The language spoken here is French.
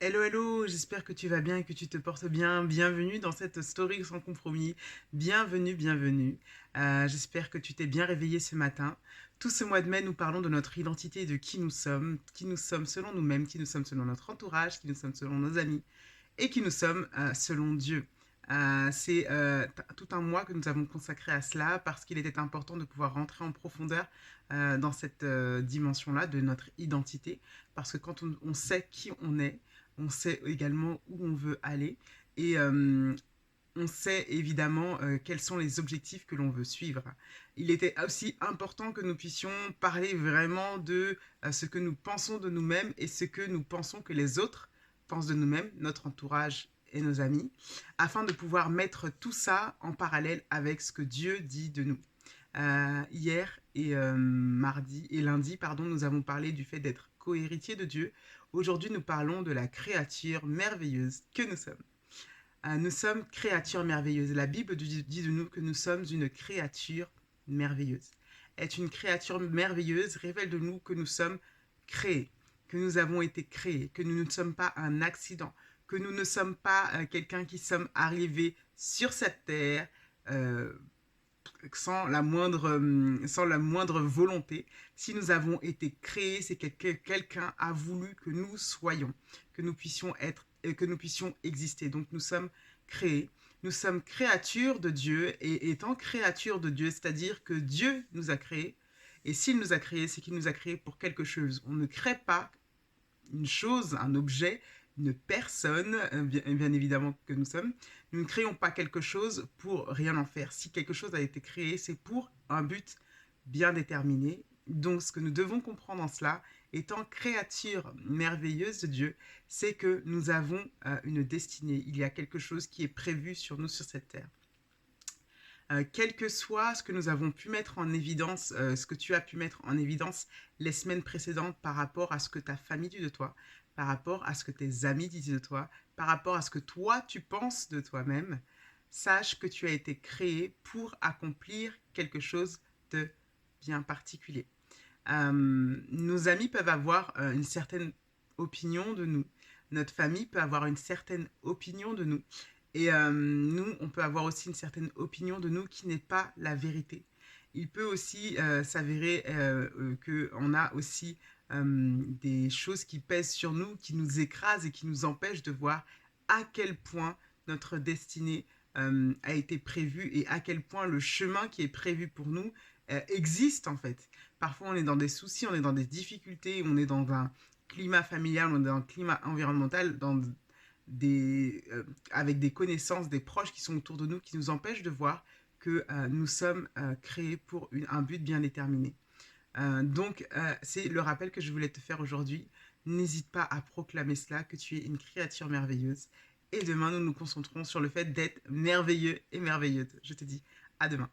Hello, hello, j'espère que tu vas bien et que tu te portes bien. Bienvenue dans cette story sans compromis. Bienvenue, bienvenue. J'espère que tu t'es bien réveillé ce matin. Tout ce mois de mai, nous parlons de notre identité et de qui nous sommes selon nous-mêmes, qui nous sommes selon notre entourage, qui nous sommes selon nos amis et qui nous sommes selon Dieu. C'est tout un mois que nous avons consacré à cela parce qu'il était important de pouvoir rentrer en profondeur dans cette dimension-là de notre identité. Parce que quand on sait qui on sait également où on veut aller et on sait évidemment quels sont les objectifs que l'on veut suivre. Il était aussi important que nous puissions parler vraiment de ce que nous pensons de nous-mêmes et ce que nous pensons que les autres pensent de nous-mêmes, notre entourage et nos amis, afin de pouvoir mettre tout ça en parallèle avec ce que Dieu dit de nous. Hier et mardi et lundi, pardon, nous avons parlé du fait d'être cohéritier de Dieu. Aujourd'hui, nous parlons de la créature merveilleuse que nous sommes. Nous sommes créatures merveilleuses. La Bible dit de nous que nous sommes une créature merveilleuse. Être une créature merveilleuse révèle de nous que nous sommes créés, que nous avons été créés, que nous ne sommes pas un accident, que nous ne sommes pas quelqu'un qui sommes arrivés sur cette terre euh, sans la moindre volonté. Si nous avons été créés, c'est que quelqu'un a voulu que nous soyons, que nous puissions être et que nous puissions exister. Donc nous sommes créés. Nous sommes créatures de Dieu et étant créatures de Dieu, c'est-à-dire que Dieu nous a créés. Et s'il nous a créés, c'est qu'il nous a créés pour quelque chose. On ne crée pas une chose, un objet, une personne, bien évidemment que nous sommes. Nous ne créons pas quelque chose pour rien en faire. Si quelque chose a été créé, c'est pour un but bien déterminé. Donc ce que nous devons comprendre en cela, étant créature merveilleuse de Dieu, c'est que nous avons une destinée. Il y a quelque chose qui est prévu sur nous sur cette terre. Quel que soit ce que nous avons pu mettre en évidence, ce que tu as pu mettre en évidence les semaines précédentes par rapport à ce que ta famille dit de toi, par rapport à ce que tes amis disent de toi, par rapport à ce que toi tu penses de toi-même, sache que tu as été créé pour accomplir quelque chose de bien particulier. Nos amis peuvent avoir une certaine opinion de nous. Notre famille peut avoir une certaine opinion de nous. Et nous, on peut avoir aussi une certaine opinion de nous qui n'est pas la vérité. Il peut aussi s'avérer qu'on a aussi des choses qui pèsent sur nous, qui nous écrasent et qui nous empêchent de voir à quel point notre destinée a été prévue et à quel point le chemin qui est prévu pour nous existe en fait. Parfois, on est dans des soucis, on est dans des difficultés, on est dans un climat familial, on est dans un climat environnemental, avec des connaissances, des proches qui sont autour de nous, qui nous empêchent de voir que nous sommes créés pour un but bien déterminé. Donc, c'est le rappel que je voulais te faire aujourd'hui. N'hésite pas à proclamer cela, que tu es une créature merveilleuse. Et demain, nous nous concentrerons sur le fait d'être merveilleux et merveilleuse. Je te dis à demain.